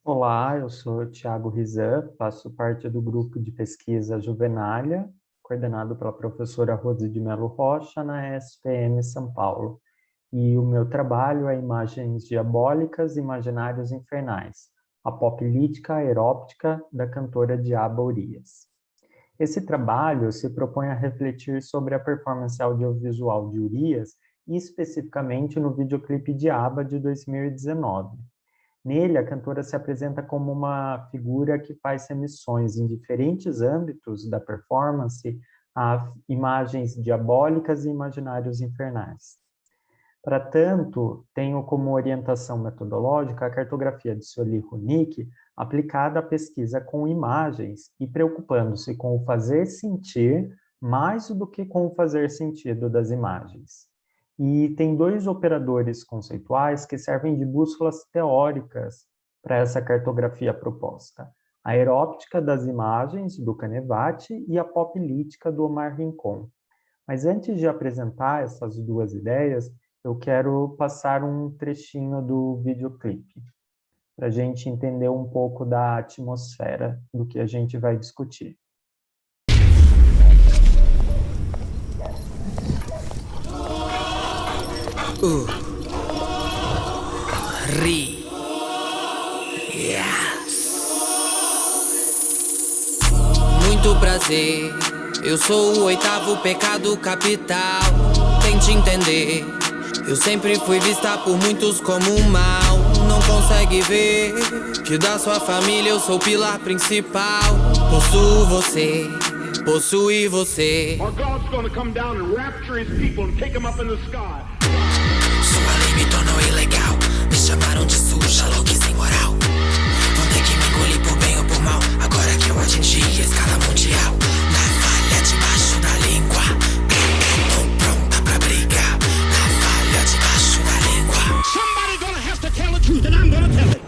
Olá, eu sou o Thiago Rizan, faço parte do grupo de pesquisa Juvenália, coordenado pela professora Rose de Melo Rocha, na SPM São Paulo. E o meu trabalho é imagens diabólicas e imaginários infernais, a pop lítica eróptica da cantora Diaba Urias. Esse trabalho se propõe a refletir sobre a performance audiovisual de Urias, e especificamente no videoclipe Diaba de 2019. Nele, a cantora se apresenta como uma figura que faz remissões em diferentes âmbitos da performance a imagens diabólicas e imaginários infernais. Para tanto, tenho como orientação metodológica a cartografia de Solis-Runic aplicada à pesquisa com imagens e preocupando-se com o fazer sentir mais do que com o fazer sentido das imagens. E tem dois operadores conceituais que servem de bússolas teóricas para essa cartografia proposta: a eróptica das imagens, do Canevati, e a popilítica do Omar Rincon. Mas antes de apresentar essas duas ideias, eu quero passar um trechinho do videoclipe, para a gente entender um pouco da atmosfera do que a gente vai discutir. Ri. Yes. Muito prazer. Eu sou o oitavo pecado capital. Tente entender. Eu sempre fui vista por muitos como um mal. Não consegue ver que da sua família eu sou o pilar principal. Possuo você, possui você. Or God's gonna come down and rapture his people and take them up in the sky. Sua lei me tornou ilegal. Me chamaram de suja, louca e sem moral. Vão ter que me engolir por bem ou por mal. Agora que eu atingi a escala mundial. Na falha debaixo da língua. Tô pronta pra brigar. Na falha debaixo da língua. Somebody gonna have to tell the truth and I'm gonna tell it.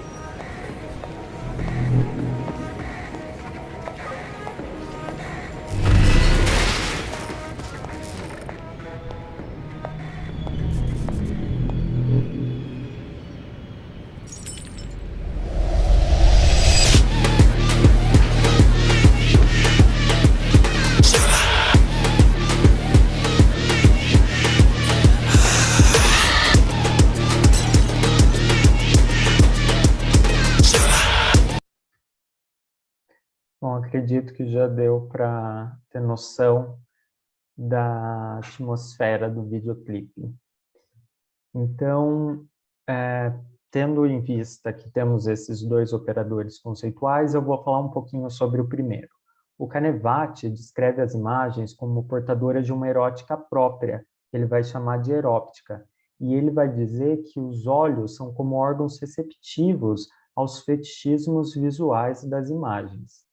Bom, acredito que já deu para ter noção da atmosfera do videoclipe. Então, tendo em vista que temos esses dois operadores conceituais, eu vou falar um pouquinho sobre o primeiro. O Canevati descreve as imagens como portadoras de uma erótica própria, que ele vai chamar de eróptica, e ele vai dizer que os olhos são como órgãos receptivos aos fetichismos visuais das imagens.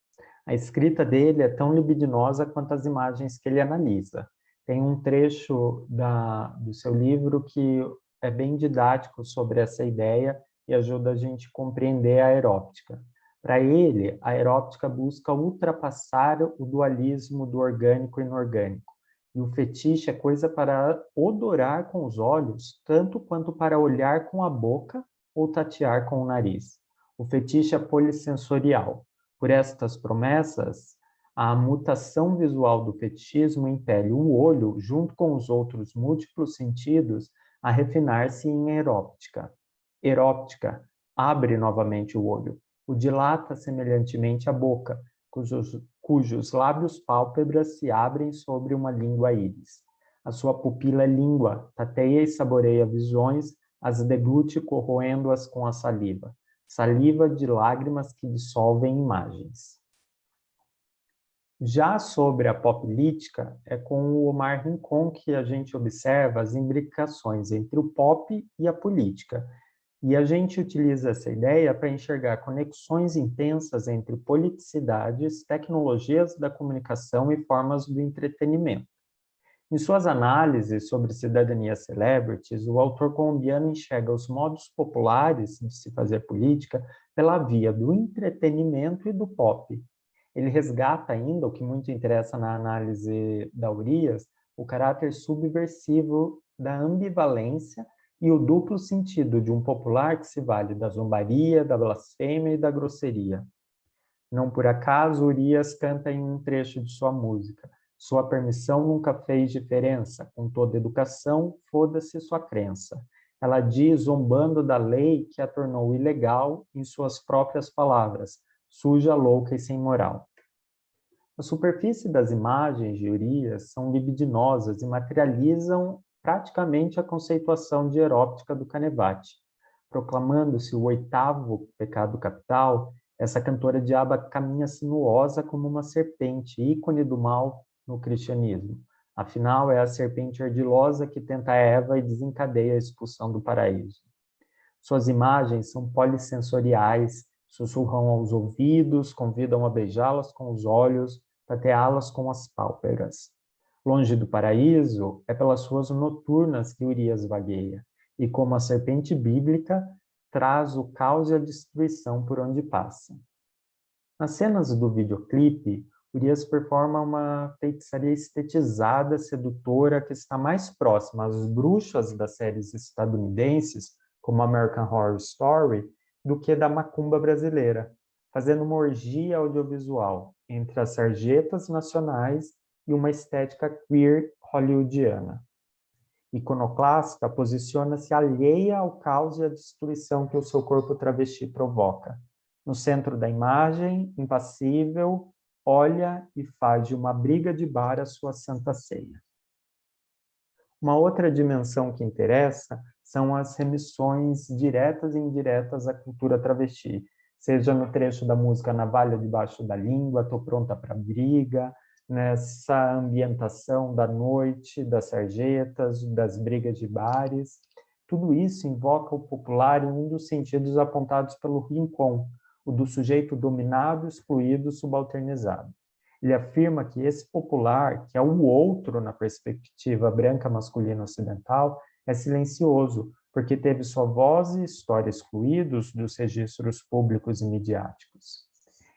A escrita dele é tão libidinosa quanto as imagens que ele analisa. Tem um trecho do seu livro que é bem didático sobre essa ideia e ajuda a gente a compreender a eróptica. Para ele, a eróptica busca ultrapassar o dualismo do orgânico e inorgânico. E o fetiche é coisa para odorar com os olhos, tanto quanto para olhar com a boca ou tatear com o nariz. O fetiche é polissensorial. Por estas promessas, a mutação visual do fetichismo impele o olho, junto com os outros múltiplos sentidos, a refinar-se em eróptica. Eróptica abre novamente o olho, o dilata semelhantemente à boca, cujos lábios pálpebras se abrem sobre uma língua íris. A sua pupila é língua, tateia e saboreia visões, as deglute corroendo-as com a saliva. Saliva de lágrimas que dissolvem imagens. Já sobre a popilítica, é com o Omar Rincon que a gente observa as imbricações entre o pop e a política. E a gente utiliza essa ideia para enxergar conexões intensas entre politicidades, tecnologias da comunicação e formas do entretenimento. Em suas análises sobre cidadania celebrities, o autor colombiano enxerga os modos populares de se fazer política pela via do entretenimento e do pop. Ele resgata ainda, o que muito interessa na análise da Urias, o caráter subversivo da ambivalência e o duplo sentido de um popular que se vale da zombaria, da blasfêmia e da grosseria. Não por acaso, Urias canta em um trecho de sua música: sua permissão nunca fez diferença, com toda educação, foda-se sua crença. Ela diz, zombando da lei que a tornou ilegal, em suas próprias palavras, suja, louca e sem moral. A superfície das imagens de Urias são libidinosas e materializam praticamente a conceituação de erótica do Canevati. Proclamando-se o 8º pecado capital, essa cantora diaba caminha sinuosa como uma serpente, ícone do mal no cristianismo. Afinal, é a serpente ardilosa que tenta Eva e desencadeia a expulsão do paraíso. Suas imagens são polissensoriais, sussurram aos ouvidos, convidam a beijá-las com os olhos, tateá-las com as pálpebras. Longe do paraíso, é pelas ruas noturnas que Urias vagueia, e como a serpente bíblica, traz o caos e a destruição por onde passa. Nas cenas do videoclipe, Urias performa uma feitiçaria estetizada, sedutora, que está mais próxima às bruxas das séries estadunidenses, como American Horror Story, do que da macumba brasileira, fazendo uma orgia audiovisual entre as sarjetas nacionais e uma estética queer hollywoodiana. Iconoclasta, posiciona-se alheia ao caos e à destruição que o seu corpo travesti provoca. No centro da imagem, impassível, olha e faz de uma briga de bar a sua santa ceia. Uma outra dimensão que interessa são as remissões diretas e indiretas à cultura travesti, seja no trecho da música Navalha debaixo da língua, Tô pronta para briga, nessa ambientação da noite, das sarjetas, das brigas de bares. Tudo isso invoca o popular em um dos sentidos apontados pelo Rincon, o do sujeito dominado, excluído, subalternizado. Ele afirma que esse popular, que é o outro na perspectiva branca masculina ocidental, é silencioso, porque teve sua voz e história excluídos dos registros públicos e midiáticos.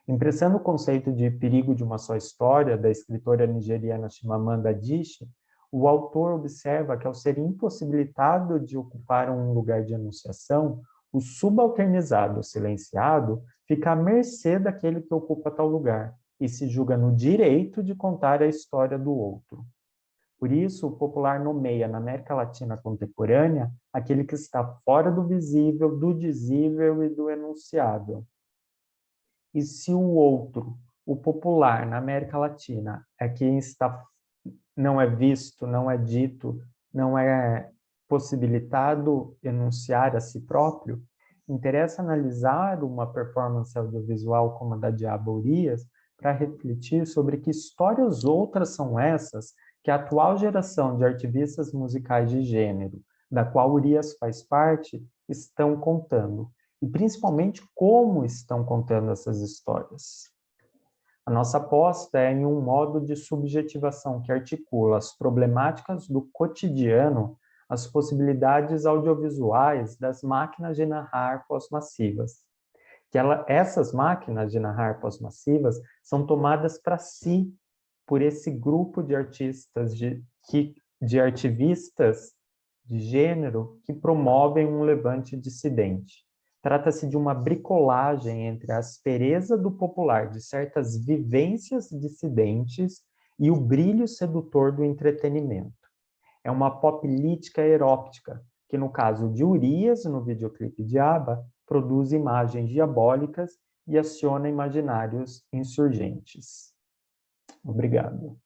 Emprestando o conceito de perigo de uma só história, da escritora nigeriana Chimamanda Adichie, o autor observa que, ao ser impossibilitado de ocupar um lugar de enunciação, o subalternizado, silenciado, fica à mercê daquele que ocupa tal lugar e se julga no direito de contar a história do outro. Por isso, o popular nomeia, na América Latina contemporânea, aquele que está fora do visível, do dizível e do enunciável. E se o outro, o popular na América Latina, é quem não é visto, não é dito, não é possibilitado enunciar a si próprio, interessa analisar uma performance audiovisual como a da Diaba Urias para refletir sobre que histórias outras são essas que a atual geração de artivistas musicais de gênero, da qual Urias faz parte, estão contando. E principalmente como estão contando essas histórias. A nossa aposta é em um modo de subjetivação que articula as problemáticas do cotidiano, as possibilidades audiovisuais das máquinas de narrar pós-massivas. Essas máquinas de narrar pós-massivas são tomadas para si por esse grupo de artistas, de ativistas de gênero que promovem um levante dissidente. Trata-se de uma bricolagem entre a aspereza do popular de certas vivências dissidentes e o brilho sedutor do entretenimento. É uma popilítica erótica, que no caso de Urias, no videoclipe de ABBA, produz imagens diabólicas e aciona imaginários insurgentes. Obrigado.